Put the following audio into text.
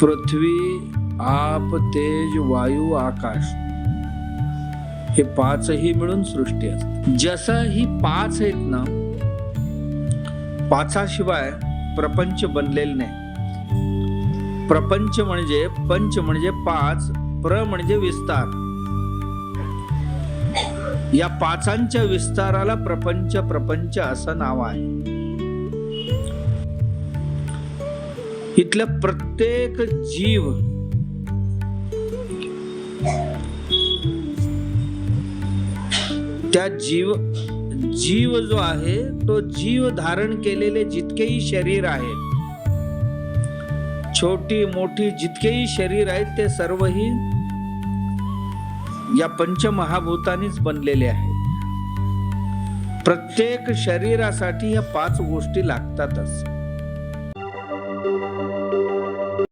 पृथ्वी, आप, तेज, वायू, आकाश हे पाचही मिळून सृष्टी असते. जसं ही पाच आहेत ना, पाचाशिवाय प्रपंच बनलेलं नाही. प्रपंच म्हणजे, पंच म्हणजे पाच, प्र म्हणजे विस्तार. या पाचांच्या विस्ताराला प्रपंच प्रपंच असं नाव आहे. इथलं प्रत्येक जीव त्या जीव जो आहे तो जीव धारण केलेले जितकेही शरीर आहेत, छोटी मोठी जितकेही शरीर आहेत, ते सर्वही या पंचमहाभूतांनीच बनलेले आहेत. प्रत्येक शरीरासाठी या पाच गोष्टी लागतातच.